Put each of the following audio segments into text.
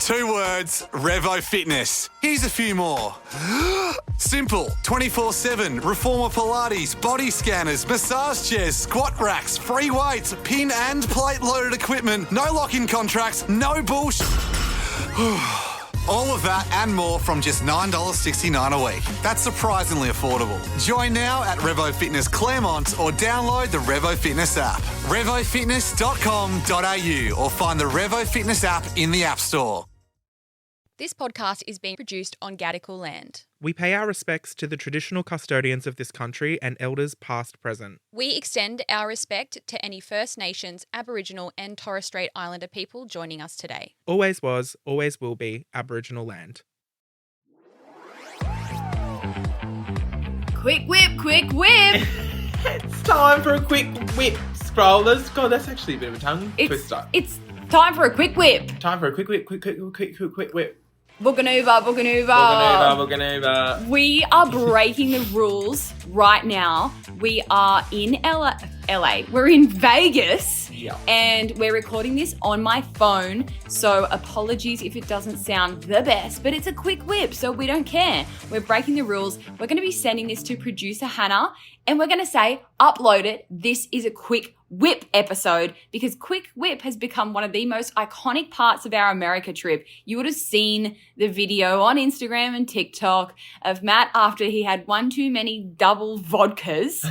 2 words, Revo Fitness. Here's a few more. Simple, 24/7, reformer Pilates, body scanners, massage chairs, squat racks, free weights, pin and plate loaded equipment, no lock-in contracts, no bullshit. All of that and more from just $9.69 a week. That's surprisingly affordable. Join now at Revo Fitness Claremont or download the Revo Fitness app. RevoFitness.com.au or find the Revo Fitness app in the App Store. This podcast is being produced on Gadigal land. We pay our respects to the traditional custodians of this country and elders past present. We extend our respect to any First Nations, Aboriginal and Torres Strait Islander people joining us today. Always was, always will be Aboriginal land. Quick whip, quick whip. It's time for a quick whip, scrollers. God, that's actually a bit of a tongue twister. It's time for a quick whip. Time for a quick whip, quick whip. Booganoover. We are breaking the rules right now. We are in LA. We're in Vegas. Yeah. And we're recording this on my phone. So apologies if it doesn't sound the best, but it's a quick whip, so we don't care. We're breaking the rules. We're going to be sending this to producer Hannah, and we're going to say, upload it. This is a quick whip episode, because quick whip has become one of the most iconic parts of our America trip. You would have seen the video on Instagram and TikTok of Matt after he had one too many double vodkas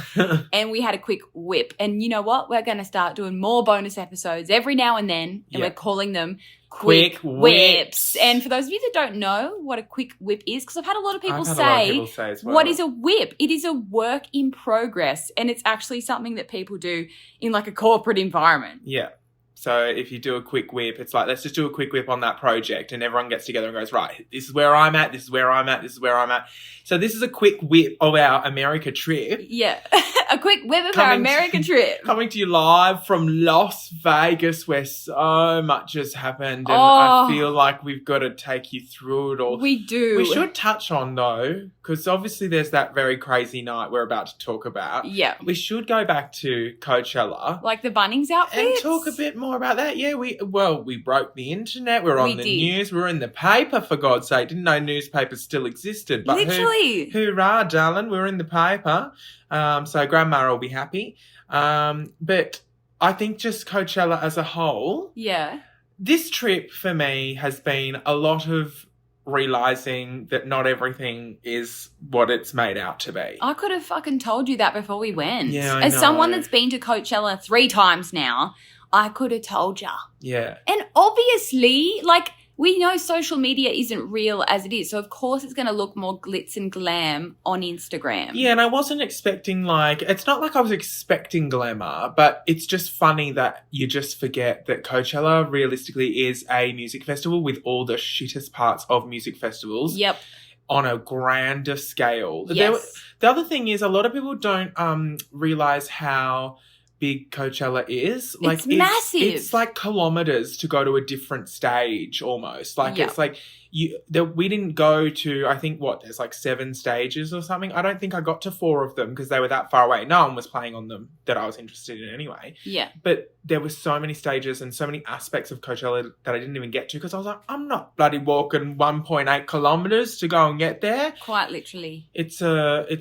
and we had a quick whip. And you know what? We're going to start doing more bonus episodes every now and then, and we're calling them quick whips. And for those of you that don't know what a quick whip is, because I've had a lot of people say as well. What is a whip? It is a work in progress, and it's actually something that people do in like a corporate environment. Yeah. So if you do a quick whip, it's like, let's just do a quick whip on that project, and everyone gets together and goes, right, this is where I'm at, this is where I'm at, this is where I'm at. So this is a quick whip of our America trip. Yeah. A quick whip of our America trip. Coming to you live from Las Vegas, where so much has happened, and I feel like we've got to take you through it all. We do. We should touch on, though, because obviously there's that very crazy night we're about to talk about. Yeah. We should go back to Coachella. Like the Bunnings outfits? And talk a bit more about that. Yeah, we broke the internet. We're on the news. We're in the paper, for God's sake. Didn't know newspapers still existed. But literally. Hoorah, darling. We're in the paper. So Grandma will be happy. But I think just Coachella as a whole. Yeah. This trip for me has been a lot of realising that not everything is what it's made out to be. I could have fucking told you that before we went. Yeah, As someone that's been to Coachella 3 times now, I could have told ya. Yeah. And obviously, like, we know social media isn't real as it is. So, of course, it's going to look more glitz and glam on Instagram. Yeah, and I wasn't expecting, it's not like I was expecting glamour, but it's just funny that you just forget that Coachella realistically is a music festival with all the shittest parts of music festivals. Yep. On a grander scale. Yes. The other thing is, a lot of people don't realise how big Coachella is. It's massive. It's like kilometres to go to a different stage almost. It's like we didn't go to, I think, there's like 7 stages or something. I don't think I got to 4 of them because they were that far away. No one was playing on them that I was interested in anyway. Yeah. But there were so many stages and so many aspects of Coachella that I didn't even get to because I was like, I'm not bloody walking 1.8 kilometres to go and get there. Quite literally. It's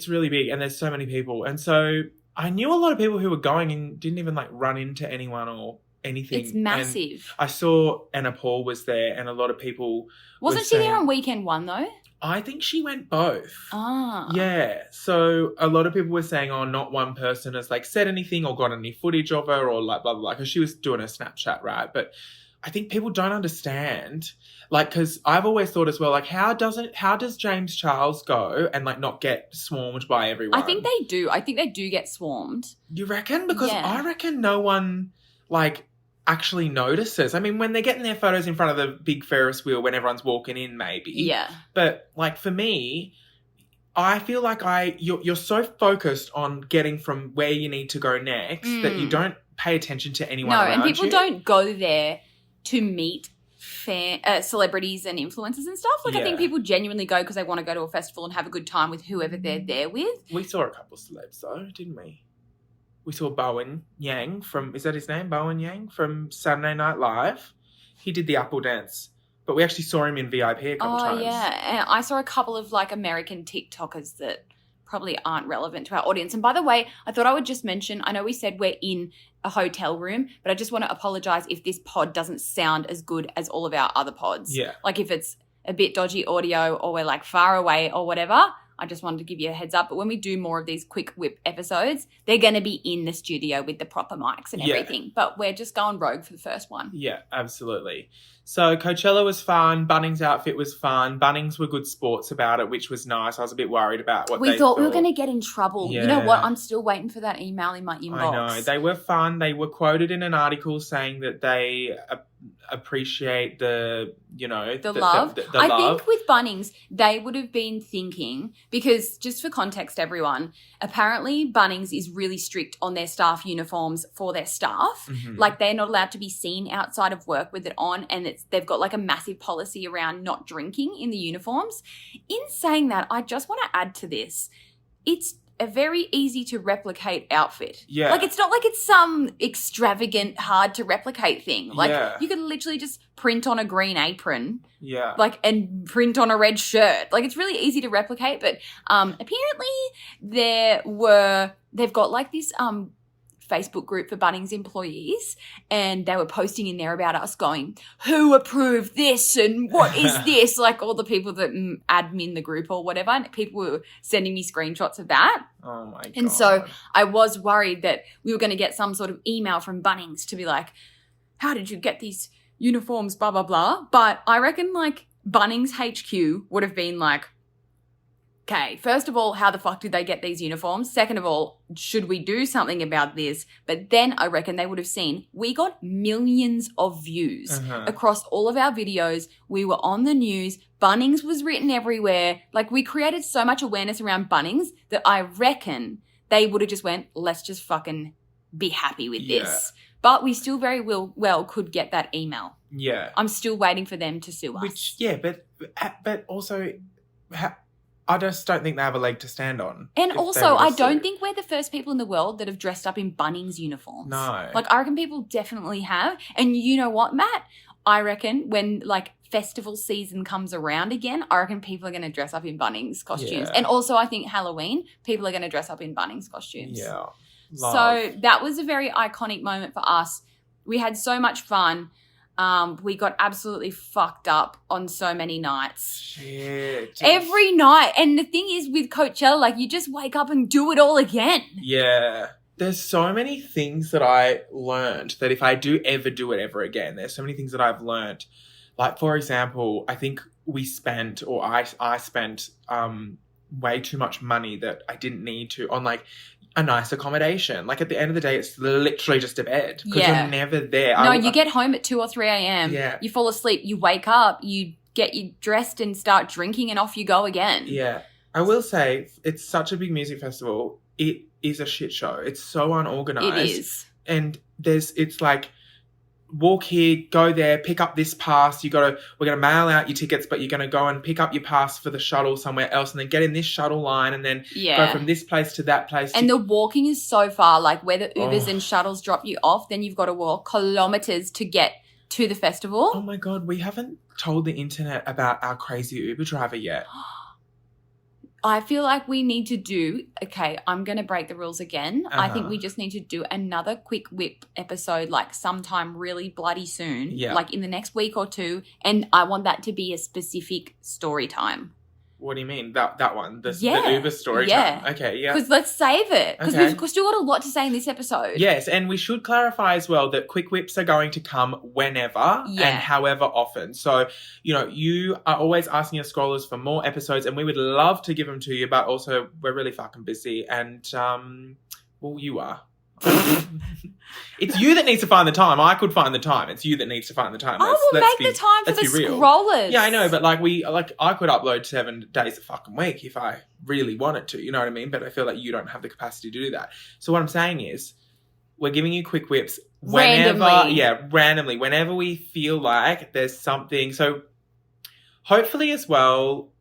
really big and there's so many people. And so I knew a lot of people who were going and didn't even run into anyone or anything. It's massive. And I saw Anna Paul was there and a lot of people Wasn't she there on weekend 1 though? I think she went both. Ah. Yeah. So a lot of people were saying, not one person has said anything or got any footage of her or blah, blah, blah, because she was doing a Snapchat, right? But I think people don't understand, because I've always thought as well, how does James Charles go and not get swarmed by everyone? I think they do. I think they do get swarmed. You reckon? Because Yeah. I reckon no one actually notices. I mean, when they're getting their photos in front of the big Ferris wheel when everyone's walking in, maybe. Yeah. But for me, I feel like you're so focused on getting from where you need to go next that you don't pay attention to anyone around you. No, and people don't go there to meet celebrities and influencers and stuff. I think people genuinely go because they want to go to a festival and have a good time with whoever they're there with. We saw a couple of celebs though, didn't we? We saw Bowen Yang is that his name? Bowen Yang from Saturday Night Live. He did the Apple dance. but we actually saw him in VIP a couple times. Oh, yeah. And I saw a couple of, like, American TikTokers that probably aren't relevant to our audience. And by the way, I thought I would just mention, I know we said we're in a hotel room, but I just want to apologize if this pod doesn't sound as good as all of our other pods. Yeah. Like if it's a bit dodgy audio or we're like far away or whatever, I just wanted to give you a heads up. But when we do more of these quick whip episodes, they're going to be in the studio with the proper mics and everything. But we're just going rogue for the first one. Yeah, absolutely. So Coachella was fun. Bunnings' outfit was fun. Bunnings were good sports about it, which was nice. I was a bit worried about what we thought we were going to get in trouble. Yeah. You know what? I'm still waiting for that email in my inbox. I know. They were fun. They were quoted in an article saying that they appreciate the, you know, the love. The I love. think with Bunnings, they would have been thinking, because just for context, everyone, apparently Bunnings is really strict on their staff uniforms for their staff. Mhm. Like they're not allowed to be seen outside of work with it on, and they've got like a massive policy around not drinking in the uniforms. In saying that, I just want to add to this. It's a very easy to replicate outfit. Yeah. Like it's not like it's some extravagant, hard to replicate thing. Like Yeah. you could literally just print on a green apron, Yeah. like, and print on a red shirt. Like it's really easy to replicate. But apparently they've got like this Facebook group for Bunnings employees, and they were posting in there about us going, who approved this and what is this? Like all the people that admin the group or whatever, and people were sending me screenshots of that. Oh my God. And so I was worried that we were going to get some sort of email from Bunnings to be like, how did you get these uniforms, blah, blah, blah. But I reckon like Bunnings HQ would have been like, okay, first of all, how the fuck did they get these uniforms? Second of all, should we do something about this? But then I reckon they would have seen we got millions of views across all of our videos. We were on the news. Bunnings was written everywhere. Like we created so much awareness around Bunnings that I reckon they would have just went, let's just fucking be happy with this. But we still very well could get that email. Yeah. I'm still waiting for them to sue us. Which, yeah, but also... I just don't think they have a leg to stand on. And also, I don't think we're the first people in the world that have dressed up in Bunnings uniforms. No. Like, I reckon people definitely have. And you know what, Matt? I reckon when, like, festival season comes around again, I reckon people are going to dress up in Bunnings costumes. Yeah. And also, I think Halloween, people are going to dress up in Bunnings costumes. Yeah. So that was a very iconic moment for us. We had so much fun. We got absolutely fucked up on so many nights. Shit. Every night. And the thing is with Coachella, like you just wake up and do it all again. Yeah. There's so many things that I learned that if I do ever do it ever again, there's so many things that I've learned. Like, for example, I think we spent, or I spent way too much money that I didn't need to on like a nice accommodation. Like at the end of the day, it's literally just a bed because you're never there. No, you get home at 2 or 3 a.m. Yeah. You fall asleep, you wake up, you get you dressed and start drinking and off you go again. Yeah. I will say it's such a big music festival. It is a shit show. It's so unorganized. It is. And it's like, walk here, go there, pick up this pass. We're going to mail out your tickets, but you're going to go and pick up your pass for the shuttle somewhere else and then get in this shuttle line and then go from this place to that place. And the walking is so far, like where the Ubers and shuttles drop you off, then you've got to walk kilometers to get to the festival. Oh my God, we haven't told the internet about our crazy Uber driver yet. I feel like we need to do, okay, I'm going to break the rules again. I think we just need to do another quick whip episode like sometime really bloody soon, like in the next week or two. And I want that to be a specific story time. What do you mean? That one? The Uber story time? Okay, yeah. Because let's save it. Because we've still got a lot to say in this episode. Yes, and we should clarify as well that quick whips are going to come whenever and however often. So, you know, you are always asking your scrollers for more episodes and we would love to give them to you, but also we're really fucking busy and, well, you are. It's you that needs to find the time. I could find the time. It's you that needs to find the time. I will make the time for the scrollers. Yeah, I know, but I could upload 7 days a fucking week if I really wanted to, you know what I mean? But I feel like you don't have the capacity to do that. So what I'm saying is we're giving you quick whips randomly, whenever we feel like there's something. So hopefully as well,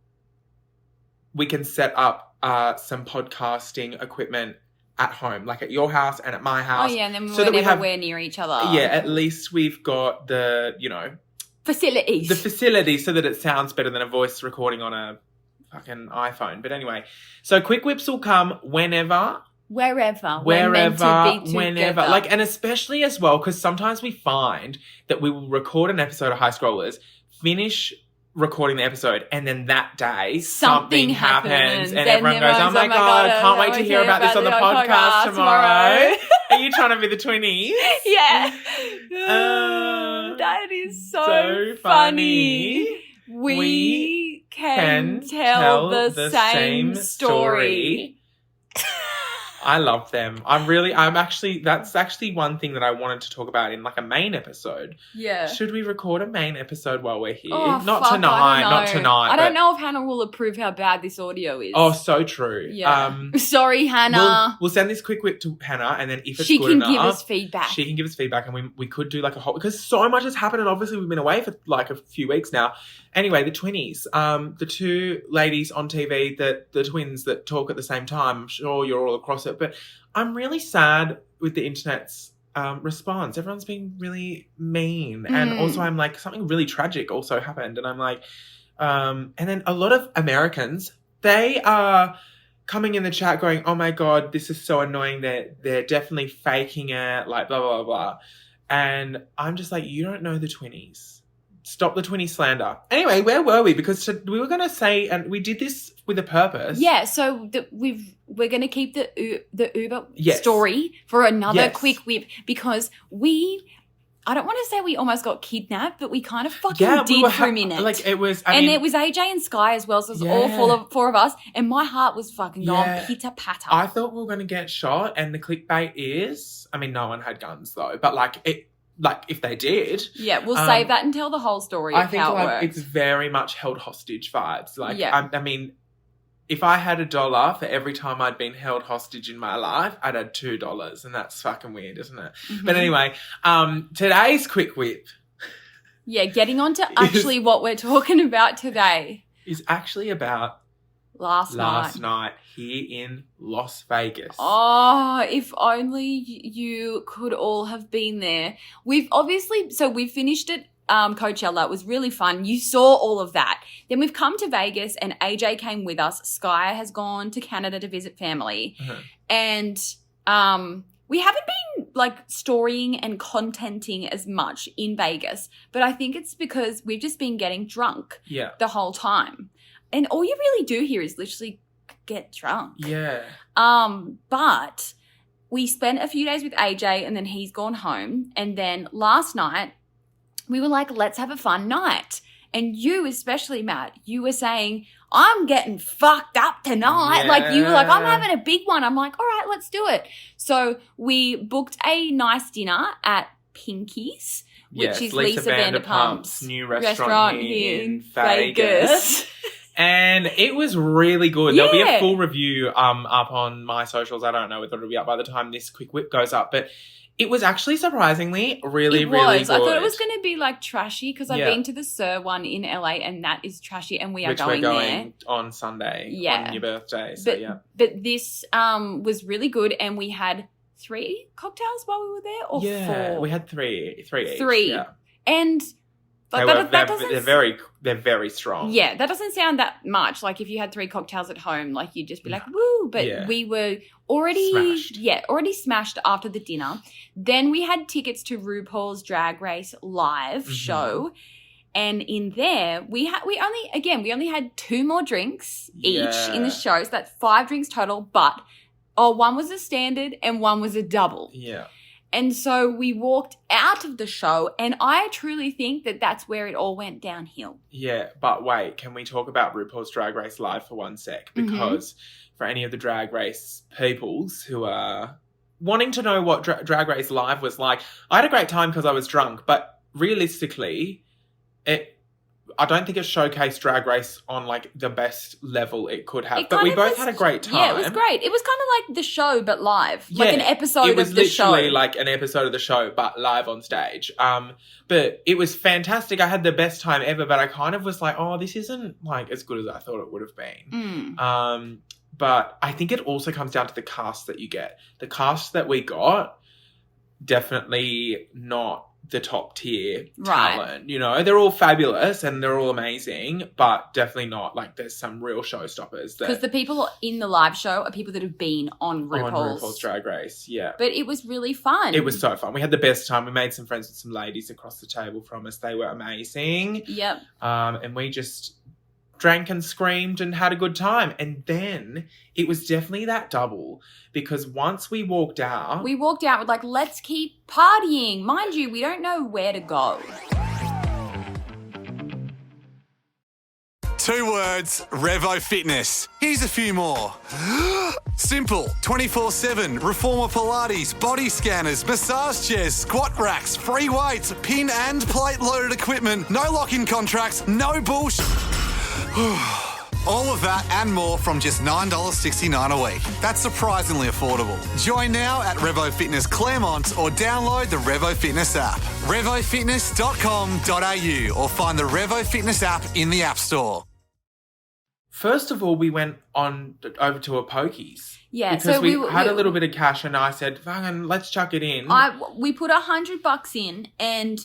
we can set up some podcasting equipment at home, like at your house and at my house. Oh, yeah, and then we're near each other. Yeah, at least we've got the, you know, facilities. The facilities so that it sounds better than a voice recording on a fucking iPhone. But anyway, so quick whips will come whenever. Wherever, whenever. Like, and especially as well, because sometimes we find that we will record an episode of High Scrollers, finish recording the episode, and then that day something happens and everyone goes, oh my God, can't wait to hear about this on the podcast tomorrow. Are you trying to be the twinnies? Yeah. That is so funny. We can tell the same story. I love them. That's actually one thing that I wanted to talk about in like a main episode. Yeah. Should we record a main episode while we're here? Oh, not fuck, tonight. I don't know if Hannah will approve how bad this audio is. Oh, so true. Yeah. Sorry, Hannah. We'll send this quick whip to Hannah, and then if it's she good can enough, give us feedback. She can give us feedback, and we could do like a whole, because so much has happened, and obviously we've been away for like a few weeks now. Anyway, the twinnies, the two ladies on TV, the twins that talk at the same time. I'm sure you're all across it, but I'm really sad with the internet's response. Everyone's being really mean. And also I'm like, something really tragic also happened. And I'm like, and then a lot of Americans, they are coming in the chat going, oh my God, this is so annoying. They're definitely faking it, like blah, blah, blah. And I'm just like, you don't know the twinnies. Stop the twinnie slander. Anyway, where were we? Because we were going to say, and we did this with a purpose. Yeah, so we're going to keep the Uber Yes. story for another Yes. quick whip, because I don't want to say we almost got kidnapped, but we kind of fucking did for a minute. Like it was, it was AJ and Sky as well, so it was all four of us, and my heart was fucking going pitter-patter. I thought we were going to get shot, and the clickbait is, I mean, no one had guns though, but like if they did. Yeah, we'll save that and tell the whole story of how it works. It's very much held hostage vibes. Like, yeah. I mean, if I had $1 for every time I'd been held hostage in my life, I'd had $2, and that's fucking weird, isn't it? Mm-hmm. But anyway, today's quick whip. Yeah, getting on to actually what we're talking about today. Is actually about last night here in Las Vegas. Oh, if only you could all have been there. We finished at Coachella. It was really fun. You saw all of that. Then we've come to Vegas, and AJ came with us. Sky has gone to Canada to visit family. Uh-huh. And we haven't been like storying and contenting as much in Vegas, but I think it's because we've just been getting drunk the whole time. And all you really do here is literally get drunk. Yeah. But we spent a few days with AJ, and then he's gone home. And then last night we were like, let's have a fun night. And you especially, Matt, you were saying, I'm getting fucked up tonight. Yeah. Like you were like, I'm having a big one. I'm like, all right, let's do it. So we booked a nice dinner at Pinky's, which is Lisa Vanderpump's new restaurant here in Vegas. And it was really good. Yeah. There'll be a full review up on my socials. I don't know whether it'll be up by the time this quick whip goes up, but it was actually surprisingly really good. I thought it was going to be like trashy, because I've been to the Sir one in LA, and that is trashy, and we are going there. Which we're going on Sunday on your birthday. So but this was really good, and we had 3 cocktails while we were there, or 4? We had 3 each. 3. Yeah. And they're very strong. Yeah, that doesn't sound that much. Like if you had 3 cocktails at home, like you'd just be like, woo. But we were already smashed after the dinner. Then we had tickets to RuPaul's Drag Race live show. And in there, we only had 2 more drinks each in the show. So that's 5 drinks total. But one was a standard and one was a double. Yeah. And so we walked out of the show, and I truly think that that's where it all went downhill. Yeah, but wait, can we talk about RuPaul's Drag Race Live for one sec? Because for any of the Drag Race peoples who are wanting to know what Drag Race Live was like, I had a great time because I was drunk, but realistically, I don't think it showcased Drag Race on like the best level it could have. But we both had a great time. Yeah, it was great. It was kind of like the show, but live. Yeah, like an episode of the show. It was literally like an episode of the show, but live on stage. But it was fantastic. I had the best time ever, but I kind of was like, oh, this isn't like as good as I thought it would have been. But I think it also comes down to the cast that you get. The cast that we got, definitely not the top tier Right. talent. You know, they're all fabulous and they're all amazing, but definitely not like there's some real showstoppers. Because the people in the live show are people that have been on RuPaul's Drag Race. Yeah. But it was really fun. It was so fun. We had the best time. We made some friends with some ladies across the table from us. They were amazing. Yep. And we just drank and screamed and had a good time. And then it was definitely that double because once we walked out... We walked out with like, let's keep partying. Mind you, we don't know where to go. 2 words, Revo Fitness. Here's a few more. Simple, 24/7, reformer Pilates, body scanners, massage chairs, squat racks, free weights, pin and plate loaded equipment, no lock-in contracts, no bullshit. All of that and more from just $9.69 a week. That's surprisingly affordable. Join now at Revo Fitness Claremont or download the Revo Fitness app. RevoFitness.com.au or find the Revo Fitness app in the App Store. First of all, we went over to a Pokies. Yeah, because so we had a little bit of cash and I said, "Fucking, let's chuck it in." We put $100 in and...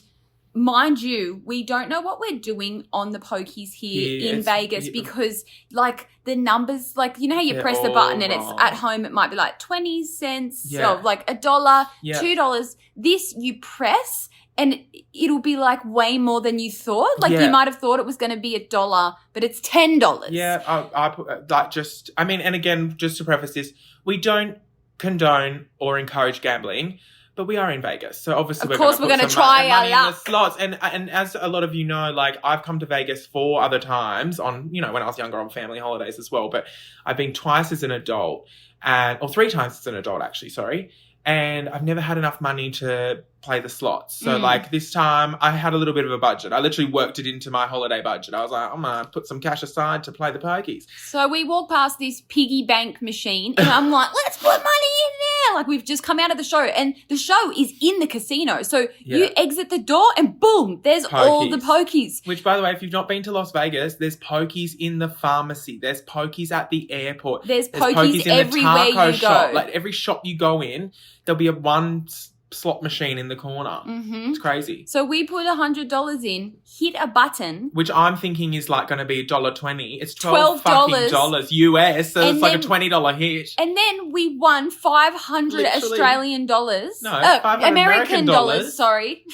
Mind you, we don't know what we're doing on the Pokies here in Vegas because, like, the numbers, like, you know how you press the button and it's at home, it might be like 20 cents or like $1, $2. This you press and it'll be like way more than you thought. Like you might have thought it was going to be $1, but it's $10. Yeah, I put like just, I mean, and again, just to preface this, we don't condone or encourage gambling. But we are in Vegas, so obviously we're going to try our luck. In the slots. And as a lot of you know, like I've come to Vegas 4 other times on, you know, when I was younger on family holidays as well. But I've been twice as an adult, or 3 times as an adult actually. Sorry, and I've never had enough money to play the slots. So like this time I had a little bit of a budget. I literally worked it into my holiday budget. I was like, I'm going to put some cash aside to play the Pokies. So we walk past this piggy bank machine and I'm like, let's put money in there. Like we've just come out of the show and the show is in the casino. So you exit the door and boom, there's all the Pokies. Which, by the way, if you've not been to Las Vegas, there's Pokies in the pharmacy. There's Pokies at the airport. There's Pokies everywhere you shop. go. Like every shop you go in, there'll be one slot machine in the corner. It's crazy. So we put $100 in, hit a button. Which I'm thinking is like going to be $1.20. It's $12 fucking dollars US. So it's like a $20 hit. And then we won 500 Australian dollars. No, 500 American dollars. Sorry.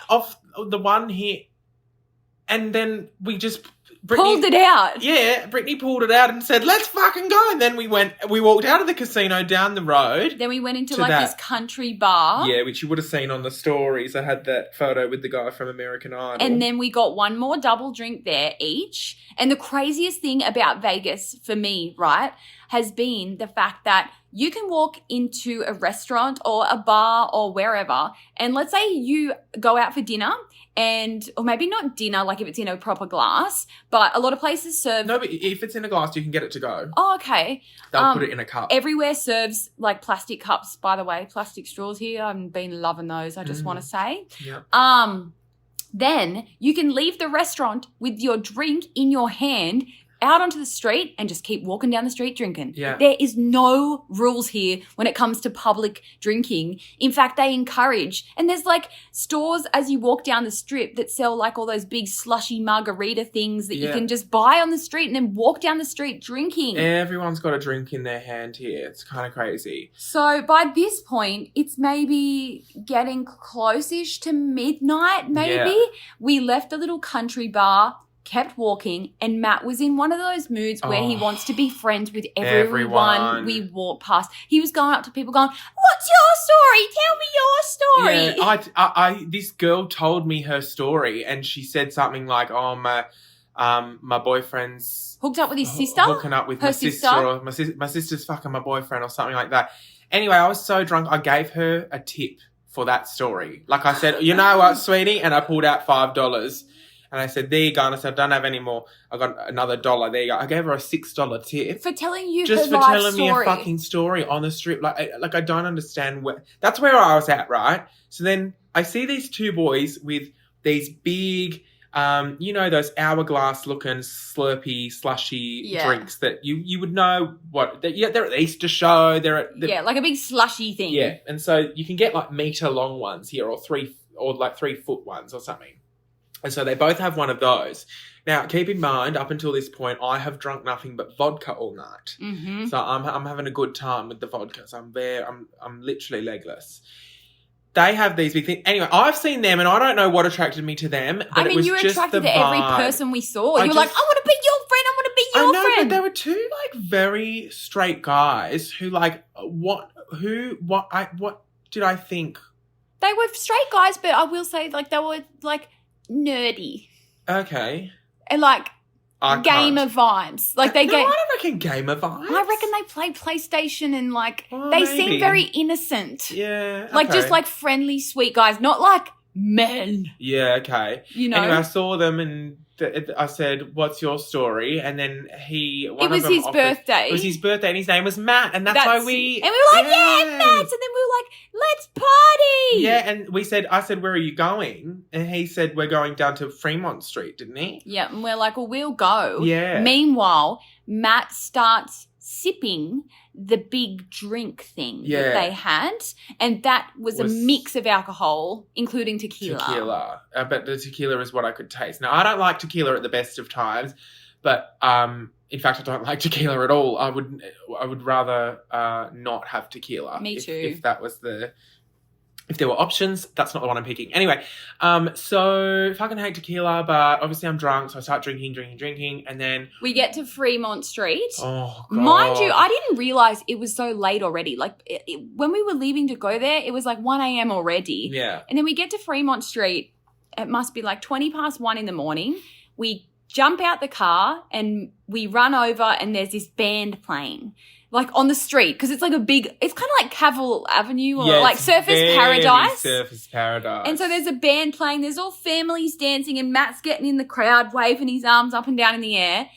Off the one hit. And then we just... pulled it out. Yeah, Brittney pulled it out and said, let's fucking go. And then we walked out of the casino down the road. Then we went into this country bar. Yeah, which you would have seen on the stories. I had that photo with the guy from American Idol. And then we got one more double drink there each. And the craziest thing about Vegas for me, right, has been the fact that you can walk into a restaurant or a bar or wherever, and let's say you go out for dinner or maybe not dinner, like if it's in a proper glass, but a lot of places serve... No, but if it's in a glass, you can get it to go. Oh, okay. They'll put it in a cup. Everywhere serves like plastic cups, by the way, plastic straws here. I've been loving those, I just want to say. Yeah. Then you can leave the restaurant with your drink in your hand out onto the street and just keep walking down the street drinking. Yeah. There is no rules here when it comes to public drinking. In fact, they encourage, and there's like stores as you walk down the strip that sell like all those big slushy margarita things that you can just buy on the street and then walk down the street drinking. Everyone's got a drink in their hand here. It's kind of crazy. So by this point, it's maybe getting close-ish to midnight, maybe. Yeah. We left a little country bar, kept walking, and Matt was in one of those moods where he wants to be friends with everyone we walk past. He was going up to people going, what's your story? Tell me your story. Yeah, this girl told me her story and she said something like, oh, my boyfriend's... hooked up with his sister? Hooking up with my sister. Or my sister's fucking my boyfriend or something like that. Anyway, I was so drunk, I gave her a tip for that story. Like I said, you know what, sweetie? And I pulled out $5. And I said, there you go. And I said, I don't have any more. I got another $1. There you go. I gave her a $6 tip. For telling you just her for telling story. me a fucking story on the strip. Like I don't understand that's where I was at, right? So then I see these 2 boys with these big, you know, those hourglass looking slurpy, slushy drinks that you would know they're at the Easter show. They're at like a big slushy thing. Yeah. And so you can get like meter long ones here or 3 or like 3 foot ones or something. And so they both have one of those. Now, keep in mind, up until this point, I have drunk nothing but vodka all night. Mm-hmm. So I'm having a good time with the vodka. So I'm literally legless. They have these big things. Anyway, I've seen them, and I don't know what attracted me to them. But I mean, it was you were just attracted the to every vibe. person we saw. You were like, I want to be your friend. I want to be I your know, friend. but there were 2 like very straight guys who like what did I think? They were straight guys, but I will say, like, they were like nerdy Okay. and like I gamer can't. vibes. Like they No, gave. I don't reckon gamer vibes. I reckon they play PlayStation and like Oh, they maybe. seem very innocent. Yeah. Like okay. just like friendly, sweet guys, not like men. Yeah, okay. You know, Anyway, I saw them and I said, "What's your story?" And then it was his birthday. It was his birthday, and his name was Matt, and that's why we. And we were like, yeah, Matt. And then we were like, let's party. Yeah, and I said, "Where are you going?" And he said, "We're going down to Fremont Street," didn't he? Yeah, and we're like, well, we'll go. Yeah. Meanwhile, Matt starts sipping the big drink thing that they had, and that was a mix of alcohol, including tequila. But the tequila is what I could taste. Now, I don't like tequila at the best of times, but in fact, I don't like tequila at all. I would rather not have tequila. Me too. If that was if there were options, that's not the one I'm picking. Anyway, so fucking hate tequila, but obviously I'm drunk, so I start drinking, and then We get to Fremont Street. oh god, Mind you, I didn't realise it was so late already. Like, when we were leaving to go there, it was like 1 a.m. already. yeah, And then we get to Fremont Street. It must be like 20 past 1 in the morning. We jump out the car and we run over and there's this band playing. Like on the street, because it's like it's kind of like Cavill Avenue or like Surfers Paradise. Surfers Paradise. And so there's a band playing, there's all families dancing, and Matt's getting in the crowd, waving his arms up and down in the air.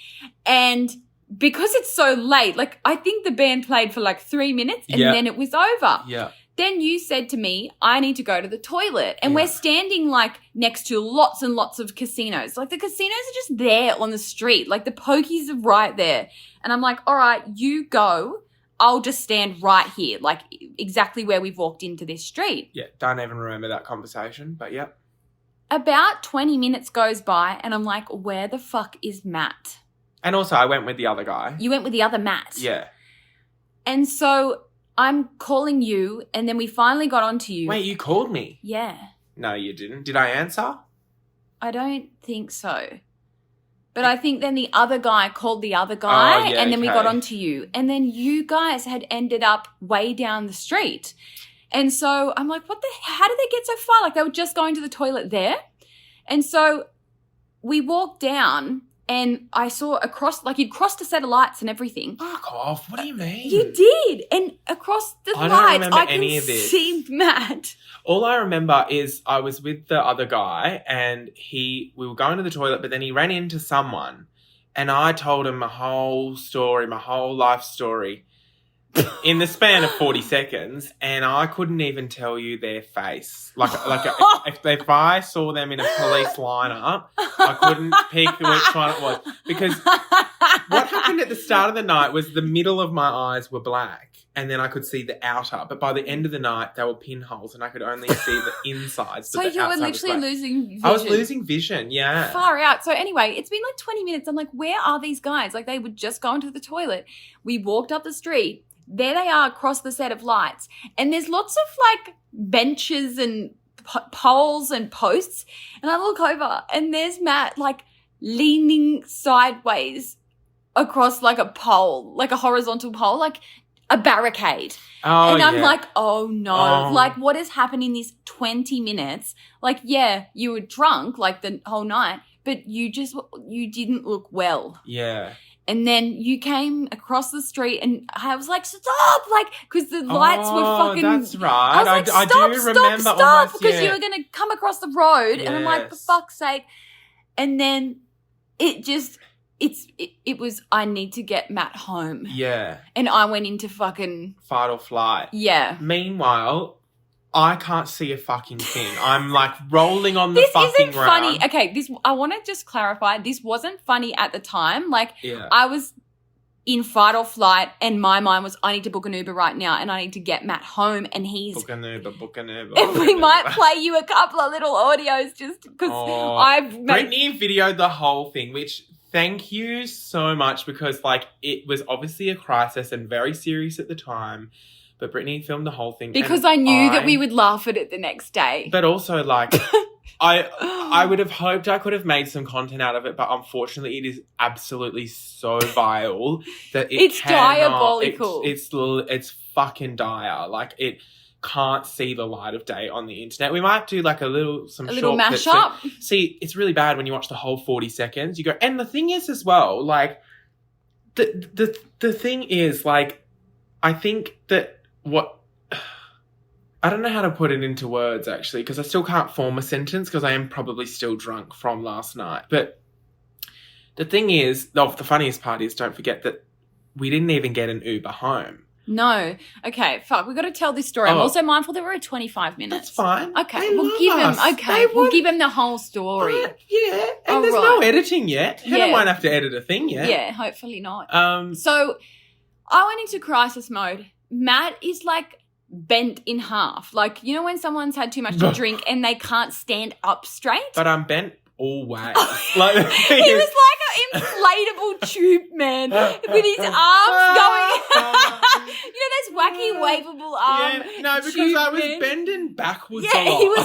And because it's so late, like I think the band played for like 3 minutes and then it was over. Yeah. Then you said to me, I need to go to the toilet. And we're standing like next to lots and lots of casinos. Like the casinos are just there on the street. Like the pokies are right there. And I'm like, all right, you go. I'll just stand right here, like exactly where we've walked into this street. Yeah, don't even remember that conversation, but yeah. About 20 minutes goes by and I'm like, where the fuck is Matt? And also I went with the other guy. You went with the other Matt. Yeah. And so I'm calling you, and then we finally got onto you. Wait, you called me? Yeah. No, you didn't. Did I answer? I don't think so. But I think then the other guy called the other guy, and then we got onto you. And then you guys had ended up way down the street. And so I'm like, how did they get so far? Like they were just going to the toilet there. And so we walked down and I saw across, like you'd crossed a set of lights and everything. Fuck off. What do you mean? You did. And across the I don't lights, remember I any can of this. see Matt. All I remember is I was with the other guy and we were going to the toilet, but then he ran into someone and I told him my whole story, my whole life story in the span of 40 seconds, and I couldn't even tell you their face. If I saw them in a police lineup, I couldn't pick which one it was. Because what happened at the start of the night was the middle of my eyes were black, and then I could see the outer. But by the end of the night, they were pinholes, and I could only see the insides. So you were literally losing vision. I was losing vision, yeah. Far out. So anyway, it's been like 20 minutes. I'm like, where are these guys? Like they would just go into the toilet. We walked up the street. There they are across the set of lights. And there's lots of like benches and poles and posts. And I look over and there's Matt like leaning sideways across like a pole, like a horizontal pole, like a barricade. Oh, and I'm yeah. like, oh no, like what has happened in these 20 minutes? Like, yeah, you were drunk like the whole night, but you didn't look well. Yeah. And then you came across the street and I was like, stop, like, because the lights were fucking. That's right. I was like, I do remember stop, almost, because yeah. you were going to come across the road. And I'm like, for Yes. fuck's sake. And then it was, I need to get Matt home. Yeah. And I went into fucking. Fight or flight. Yeah. Meanwhile, I can't see a fucking thing. I'm like rolling on the This fucking isn't ground. funny. Okay, I want to just clarify. This wasn't funny at the time. Like, Yeah. I was in fight or flight, and my mind was, I need to book an Uber right now and I need to get Matt home, and he's... Book an Uber. And we might play you a couple of little audios just because Brittney videoed the whole thing, which thank you so much, because, like, it was obviously a crisis and very serious at the time, but Brittney filmed the whole thing. Because I knew that we would laugh at it the next day. But also, like... I would have hoped I could have made some content out of it, but unfortunately it is absolutely so vile that it's diabolical. It's fucking dire. Like, it can't see the light of day on the internet. We might do like a little mashup. See, it's really bad when you watch the whole 40 seconds. You go, and the thing is as well, like, the thing is, like, I think that I don't know how to put it into words, actually, because I still can't form a sentence because I am probably still drunk from last night. But the thing is, the funniest part is, don't forget that we didn't even get an Uber home. No. Okay, fuck. We've got to tell this story. I'm also mindful that we're at 25 minutes. That's fine. Okay, we'll give him the whole story. Yeah, and there's no editing yet. Hannah won't have to edit a thing yet. Yeah, hopefully not. So I went into crisis mode. Matt is like bent in half. Like, you know when someone's had too much to drink and they can't stand up straight? But I'm bent all ways. Like, he was like an inflatable tube man with his arms going. You know those wacky waveable arms? Yeah, no, because I was bending backwards a lot. Yeah, he was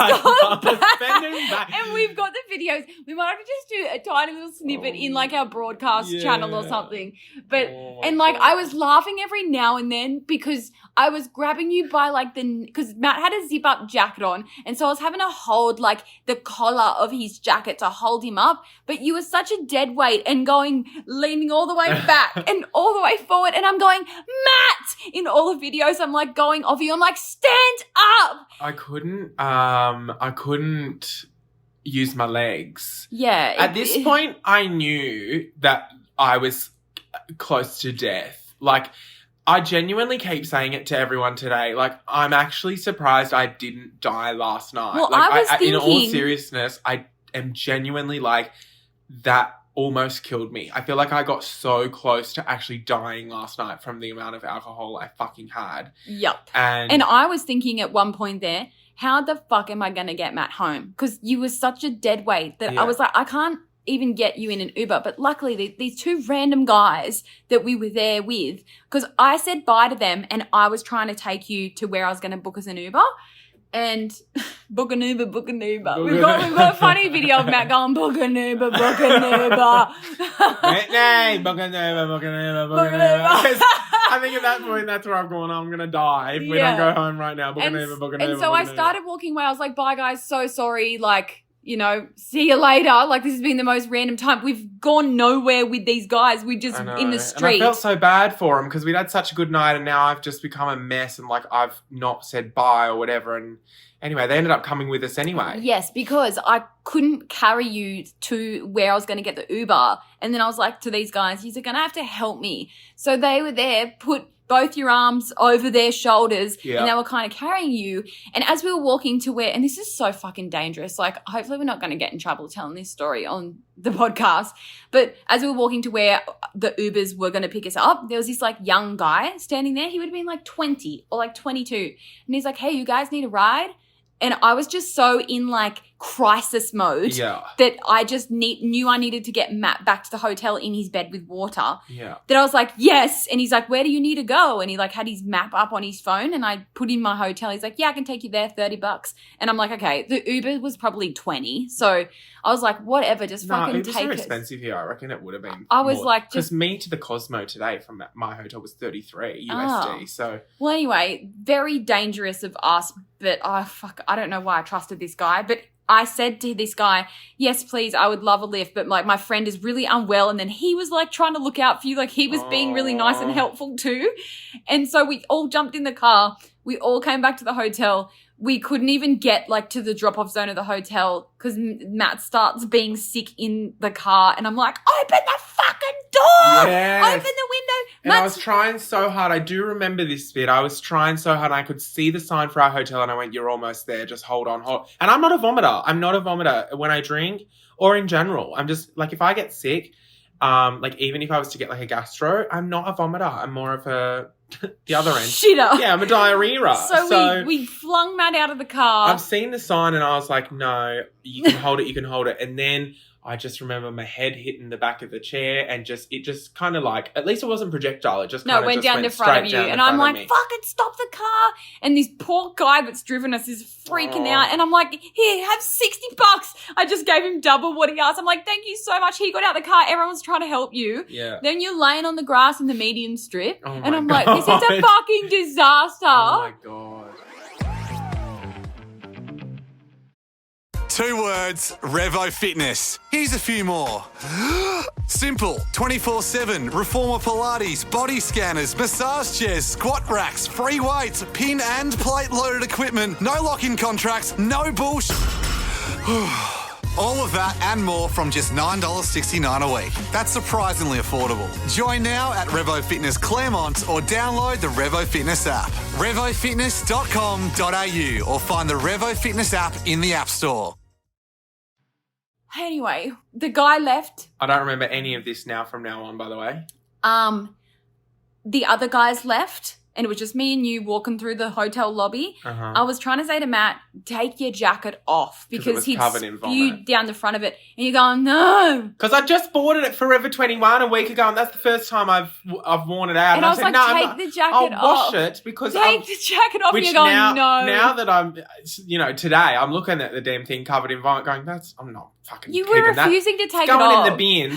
going back. Bending back. And we've got the videos. We might have to just do a tiny little snippet in like our broadcast channel or something. But I was laughing every now and then because I was grabbing you by like because Matt had a zip up jacket on, and so I was having to hold like the collar of his jacket to hold him up. But you were such a dead weight and leaning all the way back and all the way forward, and I'm going, Matt, in all the videos. I'm like going off you. I'm like, stand up. I couldn't use my legs. Yeah. At this point, I knew that I was close to death. Like, I genuinely keep saying it to everyone today. Like, I'm actually surprised I didn't die last night. Well, like, I was thinking... in all seriousness, I am genuinely like, that almost killed me. I feel like I got so close to actually dying last night from the amount of alcohol I fucking had. Yep. And I was thinking at one point there, how the fuck am I going to get Matt home? Because you were such a dead weight that I was like, I can't even get you in an Uber. But luckily, these two random guys that we were there with, because I said bye to them and I was trying to take you to where I was going to book us an Uber. And book an Uber. We've got a funny video of Matt going, book an Uber. Brittney, book an Uber. I think at that point, that's where I'm going, I'm going to die if we don't go home right now. Book an Uber. And so I started walking away. I was like, bye guys, so sorry. Like, you know, see you later. Like, this has been the most random time. We've gone nowhere with these guys. We just in the street. And I felt so bad for them because we'd had such a good night, and now I've just become a mess, and like I've not said bye or whatever. And anyway, they ended up coming with us anyway. Yes, because I couldn't carry you to where I was going to get the Uber. And then I was like to these guys, you're going to have to help me. So they were there, put both your arms over their shoulders, and they were kind of carrying you. And as we were walking to where, and this is so fucking dangerous, like hopefully we're not going to get in trouble telling this story on the podcast, but as we were walking to where the Ubers were going to pick us up, there was this like young guy standing there. He would have been like 20 or like 22. And he's like, hey, you guys need a ride? And I was just so in like crisis mode that I just knew I needed to get Matt back to the hotel in his bed with water. Yeah. That I was like, yes. And he's like, where do you need to go? And he like had his map up on his phone, and I put in my hotel. He's like, yeah, I can take you there, $30. And I'm like, okay, the Uber was probably 20. So I was like, whatever, just fucking Ubers take are us. expensive here. I reckon it would have been I was more. like, because me to the Cosmo today from my hotel was $33 USD. So well, anyway, very dangerous of us. But I don't know why I trusted this guy. But I said to this guy, yes, please, I would love a lift, but like my friend is really unwell. And then he was like trying to look out for you. Like he was being really nice and helpful too. And so we all jumped in the car. We all came back to the hotel. We couldn't even get like to the drop-off zone of the hotel because Matt starts being sick in the car. And I'm like, open the fucking door! Yes. Open the window! And I was trying so hard. I do remember this bit. I was trying so hard. And I could see the sign for our hotel and I went, you're almost there. Just hold on. And I'm not a vomiter. I'm not a vomiter when I drink or in general. I'm just like, if I get sick, Like even if I was to get like a gastro, I'm not a vomiter. I'm more of a the other end. Shitter. Yeah, I'm a diarrhea. So we flung Matt out of the car. I've seen the sign and I was like, no, you can hold it, you can hold it. And then I just remember my head hitting the back of the chair and it just kind of like, at least it wasn't projectile. It just kind of went down the front of you. And I'm like, fucking stop the car. And this poor guy that's driven us is freaking out. And I'm like, here, have $60. I just gave him double what he asked. I'm like, thank you so much. He got out the car. Everyone's trying to help you. Yeah. Then you're laying on the grass in the median strip. Oh and I'm God. like, this is a fucking disaster. Oh my God. 2 words, Revo Fitness. Here's a few more. Simple, 24/7, reformer Pilates, body scanners, massage chairs, squat racks, free weights, pin and plate loaded equipment, no lock-in contracts, no bullshit. All of that and more from just $9.69 a week. That's surprisingly affordable. Join now at Revo Fitness Claremont or download the Revo Fitness app. RevoFitness.com.au or find the Revo Fitness app in the App Store. Anyway, the guy left. I don't remember any of this now from now on, by the way. The other guys left. And it was just me and you walking through the hotel lobby. Uh-huh. I was trying to say to Matt, take your jacket off because he'd spewed down the front of it. And you're going, no. Because I just bought it at Forever 21 a week ago and that's the first time I've worn it out. And I was said, like, no, take the jacket I'll off. wash it because Take the jacket off. And you're going, no. Now that I'm, today I'm looking at the damn thing covered in vomit going, I'm not fucking You keeping were refusing to take it off. It's going in the bin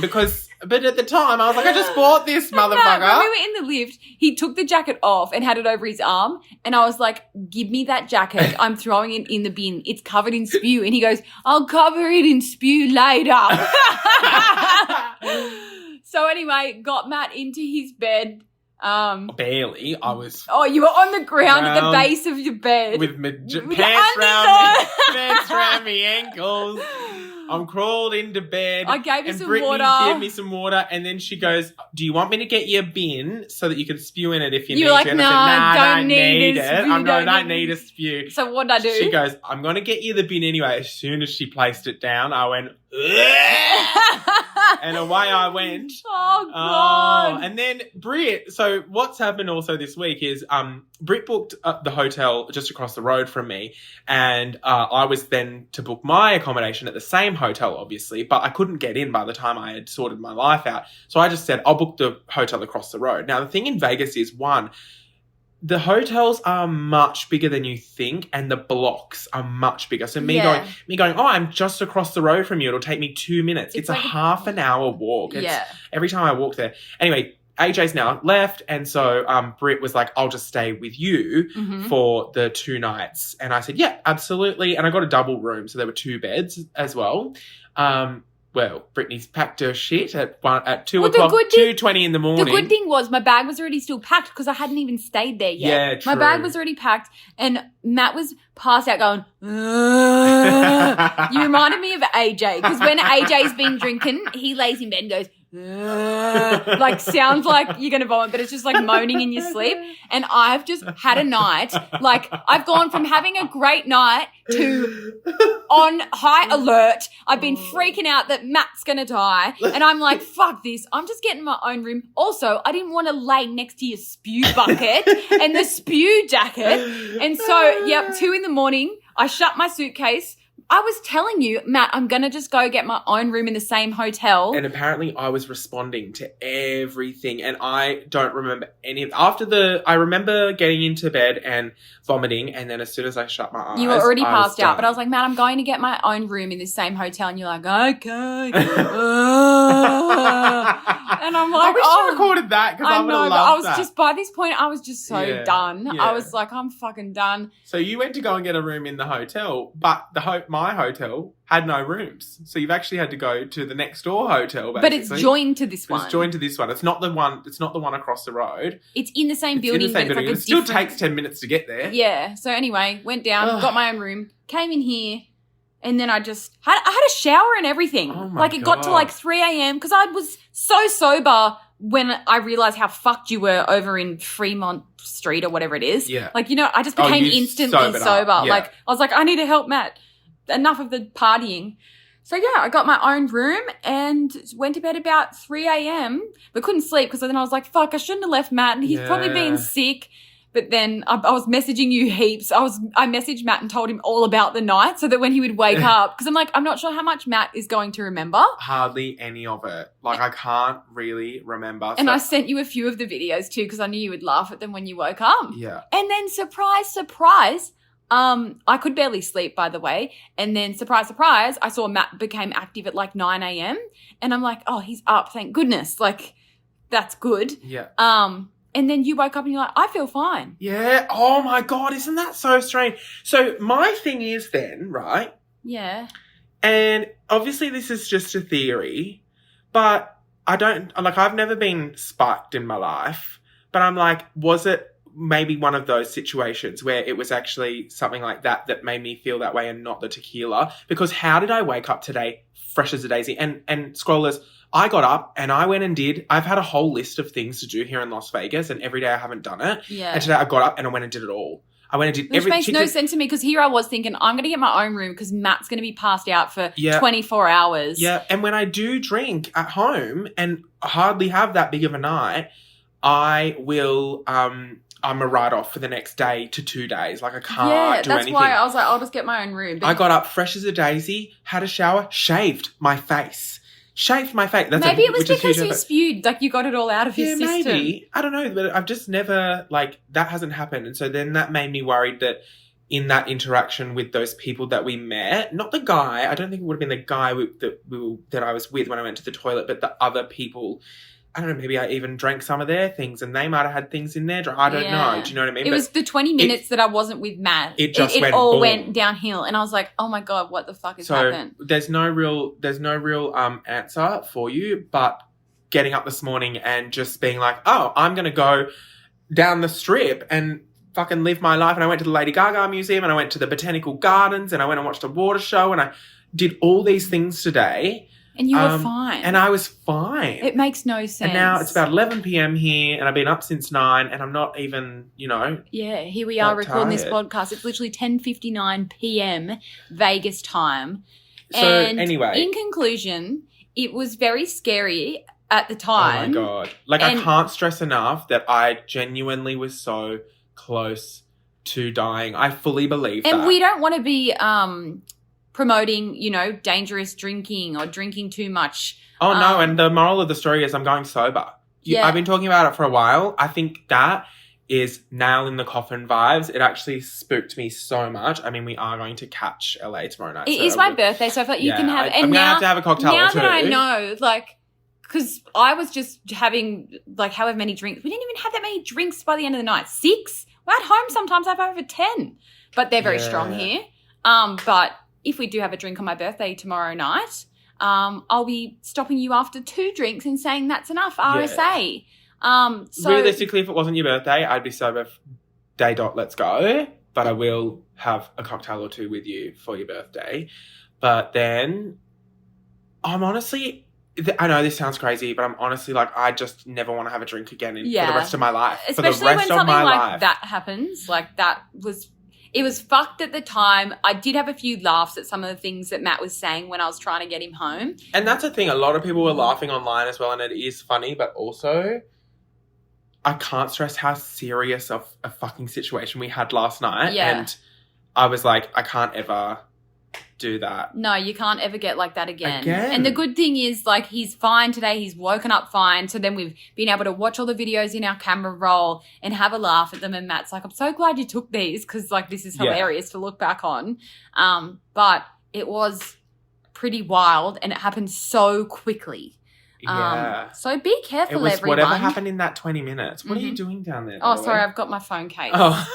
but at the time I was like, I just bought this motherfucker. When we were in the lift, he took the jacket off and had it over his arm. And I was like, give me that jacket. I'm throwing it in the bin. It's covered in spew. And he goes, I'll cover it in spew later. So anyway, got Matt into his bed. Barely. I was... Oh, you were on the ground at the base of your bed. With my With pants pants around me ankles. I'm crawled into bed. I gave you some Brittney water. Gave me some water, and then she goes, "Do you want me to get you a bin so that you can spew in it if you need like, to?" And nah, I said, "Nah, don't need it. a spew, I don't don't need need a spew." So what did I do? She goes, "I'm going to get you the bin anyway." As soon as she placed it down, I went, and away I went. Oh, God. And then Britt, so what's happened also this week is Britt booked the hotel just across the road from me, and I was then to book my accommodation at the same hotel, obviously, but I couldn't get in by the time I had sorted my life out. So I just said, I'll book the hotel across the road. Now, the thing in Vegas is, one, the hotels are much bigger than you think, and the blocks are much bigger. So me going, oh, I'm just across the road from you. It'll take me 2 minutes. It's like a half an hour walk. Every time I walk there. Anyway, AJ's now left, and so Britt was like, I'll just stay with you for the 2 nights. And I said, yeah, absolutely. And I got a double room, so there were 2 beds as well. Well, Brittany's packed her shit at 2 o'clock, 2:20 in the morning. The good thing was my bag was already still packed because I hadn't even stayed there yet. Yeah, true. My bag was already packed and Matt was passed out going, You reminded me of AJ because when AJ's been drinking, he lays in bed and goes, like sounds like you're going to vomit, but it's just like moaning in your sleep. And I've just had a night, like I've gone from having a great night to on high alert. I've been freaking out that Matt's going to die. And I'm like, fuck this. I'm just getting my own room. Also, I didn't want to lay next to your spew bucket and the spew jacket. And so, 2 in the morning, I shut my suitcase. I was telling you, Matt, I'm going to just go get my own room in the same hotel. And apparently I was responding to everything and I don't remember any of I remember getting into bed and vomiting, and then as soon as I shut my eyes, you were already passed out. But I was like, Matt, I'm going to get my own room in the same hotel. And you're like, okay. And I'm like, I wish you recorded that because I would have loved that. By this point, I was just so done. Yeah. I was like, I'm fucking done. So you went to go and get a room in the hotel, but my hotel had no rooms. So you've actually had to go to the next door hotel, basically. But it's joined to this one. It's joined to this one. It's not the one across the road. It's in the same building. It still takes 10 minutes to get there. Yeah. So anyway, went down, got my own room, came in here, and then I just I had a shower and everything. Oh my God. It got to like 3 a.m. because I was so sober when I realized how fucked you were over in Fremont Street or whatever it is. Yeah. Like, I just became instantly sober. Yeah. Like, I was like, I need to help Matt. Enough of the partying. So, yeah, I got my own room and went to bed about 3 a.m. but couldn't sleep because then I was like, fuck, I shouldn't have left Matt. He's probably been sick. But then I was messaging you heaps. I messaged Matt and told him all about the night so that when he would wake up, because I'm like, I'm not sure how much Matt is going to remember. Hardly any of it. Like, I can't really remember. And I sent you a few of the videos too because I knew you would laugh at them when you woke up. Yeah. And then surprise, surprise, I could barely sleep, by the way. And then surprise, surprise, I saw Matt became active at like 9 a.m. And I'm like, oh, he's up. Thank goodness. Like, that's good. Yeah. And then you woke up and you're like, I feel fine. Yeah. Oh, my God. Isn't that so strange? So my thing is then, right? Yeah. And obviously this is just a theory, but I've never been spiked in my life, but I'm like, was it maybe one of those situations where it was actually something like that that made me feel that way and not the tequila? Because how did I wake up today fresh as a daisy? And scrollers, I got up and I went and I've had a whole list of things to do here in Las Vegas and every day I haven't done it. Yeah. And today I got up and I went and did it all. I went and did everything. Which makes no sense to me because here I was thinking I'm going to get my own room because Matt's going to be passed out for 24 hours. Yeah. And when I do drink at home and hardly have that big of a night, I will, I'm a write-off for the next day to 2 days. Like, I can't do anything. Yeah, that's why I was like, I'll just get my own room. I got up fresh as a daisy, had a shower, shaved my face. Maybe it was because you spewed, like you got it all out of your system. Maybe. I don't know, but I've just never, like, that hasn't happened. And so then that made me worried that in that interaction with those people that we met, not the guy, I don't think it would have been the guy that I was with when I went to the toilet, but the other people, I don't know, maybe I even drank some of their things and they might have had things in there. I don't know. Do you know what I mean? It was the 20 minutes that I wasn't with Matt. It all went downhill. And I was like, oh my God, what the fuck has happened? There's no real answer for you, but getting up this morning and just being like, oh, I'm going to go down the strip and fucking live my life. And I went to the Lady Gaga Museum and I went to the Botanical Gardens and I went and watched a water show and I did all these things today. And you were fine. And I was fine. It makes no sense. And now it's about 11 p.m. here and I've been up since 9 and I'm not even, Yeah, here we are recording this podcast. It's literally 10:59 p.m. Vegas time. So anyway. In conclusion, it was very scary at the time. Oh my God. Like, I can't stress enough that I genuinely was so close to dying. I fully believe that. And we don't want to be promoting, dangerous drinking or drinking too much. Oh, no. And the moral of the story is I'm going sober. I've been talking about it for a while. I think that is nail in the coffin vibes. It actually spooked me so much. I mean, we are going to catch LA tomorrow night. It is my birthday, so I thought you can have... I'm going to have to have a cocktail or two. Now that I know, because I was just having, however many drinks. We didn't even have that many drinks by the end of the night. 6? We're at home sometimes. I have over 10. But they're very strong here. But... if we do have a drink on my birthday tomorrow night, I'll be stopping you after 2 drinks and saying that's enough, RSA. So realistically, if it wasn't your birthday, I'd be sober day dot, let's go. But I will have a cocktail or 2 with you for your birthday. But then I'm honestly, I know this sounds crazy, but I'm honestly I just never want to have a drink again for the rest of my life. Especially when something like that happens. It was fucked at the time. I did have a few laughs at some of the things that Matt was saying when I was trying to get him home. And that's the thing. A lot of people were laughing online as well, and it is funny, but also I can't stress how serious of a fucking situation we had last night. Yeah. And I was like, I can't ever do that. No, you can't ever get like that again. And the good thing is, he's fine today. He's woken up fine. So then we've been able to watch all the videos in our camera roll and have a laugh at them. And Matt's like, I'm so glad you took these because, this is hilarious to look back on. But it was pretty wild and it happened so quickly. Yeah. So be careful, it was everyone. Whatever happened in that 20 minutes. What are you doing down there? Oh, sorry. I've got my phone case. Oh.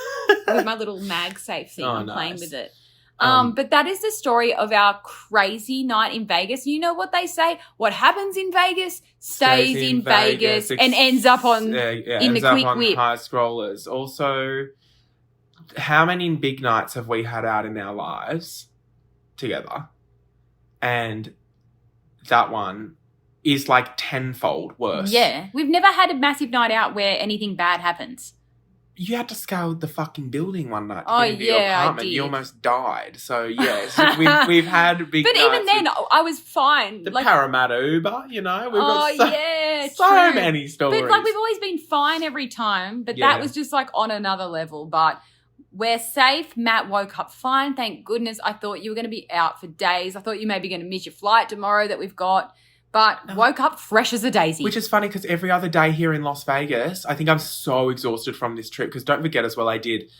With my little MagSafe thing. I'm playing with it. Um, But that is the story of our crazy night in Vegas. You know what they say? What happens in Vegas stays in Vegas and ends up on in the quick whip. High scrollers. Also, how many big nights have we had out in our lives together? And that one is tenfold worse. Yeah. We've never had a massive night out where anything bad happens. You had to scale the fucking building one night to Oh, get into your yeah, I apartment. You did. almost died. So, yes, we've had big But even nights then, with I was fine. the Parramatta Uber, you know. We've got so true. many stories. But, like, we've always been fine every time. But Yeah. that was just, like, on another level. But we're safe. Matt woke up fine, thank goodness. I thought you were going to be out for days. I thought you may be going to miss your flight tomorrow that we've got. But woke up fresh as a daisy. Which is funny because every other day here in Las Vegas, I think I'm so exhausted from this trip because don't forget as well, I did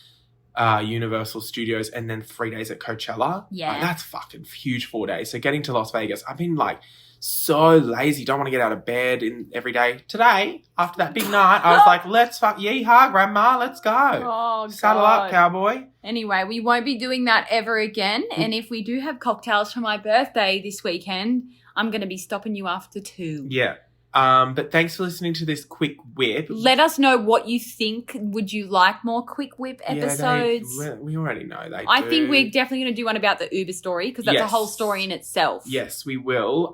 Universal Studios and then 3 days at Coachella. Yeah. Like, that's fucking huge 4 days. So getting to Las Vegas, I've been like so lazy. Don't want to get out of bed every day. Today, after that big night, I was like, let's yeehaw, grandma, let's go. Oh, Saddle God. up, cowboy. Anyway, we won't be doing that ever again. And if we do have cocktails for my birthday this weekend, I'm going to be stopping you after 2. Yeah. But thanks for listening to this quick whip. Let us know what you think. Would you like more quick whip episodes? Yeah, we already know they I do. think we're definitely going to do one about the Uber story because that's a Yes. whole story in itself. Yes, we will.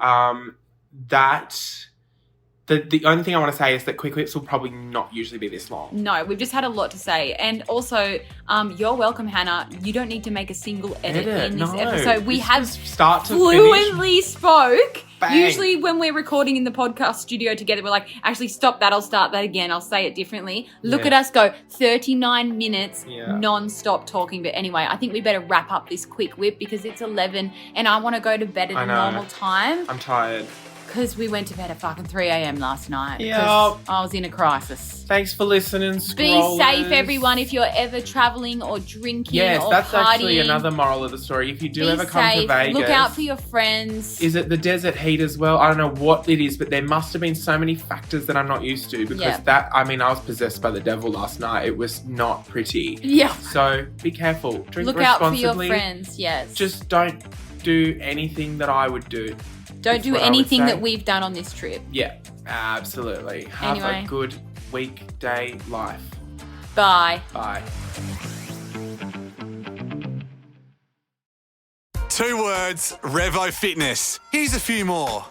The only thing I want to say is that quick whips will probably not usually be this long. No, we've just had a lot to say. And also, you're welcome, Hannah. You don't need to make a single edit in this episode. We This have was start to fluently spoke. Bang. Usually when we're recording in the podcast studio together, we're like, actually, stop that. I'll start that again. I'll say it differently. Look Yeah. at us go 39 minutes Yeah. non-stop talking. But anyway, I think we better wrap up this quick whip because it's 11 and I want to go to bed at I a know. normal time I'm tired. because we went to bed at fucking 3 a.m. last night. Yep. 'cause I was in a crisis. Thanks for listening, Be scrollers. safe, everyone, if you're ever traveling or drinking Yes, or that's partying. actually another moral of the story. If you do Be ever come safe. to Vegas, Look out for your friends. Is it the desert heat as well? I don't know what it is, but there must have been so many factors that I'm not used to because Yeah. I was possessed by the devil last night. It was not pretty. Yeah. So be careful. Drink Look out for responsibly. your friends, yes. Just don't do anything that I would do. don't That's do what I would anything say. that we've done on this trip. Yeah, absolutely. Have Anyway. a good weekday life. Bye. Bye. 2 words, Revo Fitness. Here's a few more.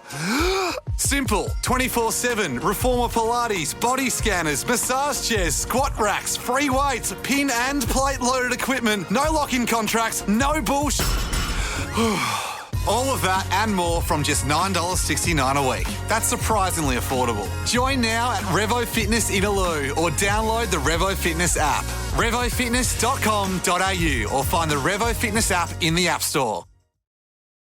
Simple, 24/7, reformer Pilates, body scanners, massage chairs, squat racks, free weights, pin and plate loaded equipment, no lock-in contracts, no bullshit. All of that and more from just $9.69 a week. That's surprisingly affordable. Join now at Revo Fitness in Aloo or download the Revo Fitness app. RevoFitness.com.au or find the Revo Fitness app in the App Store.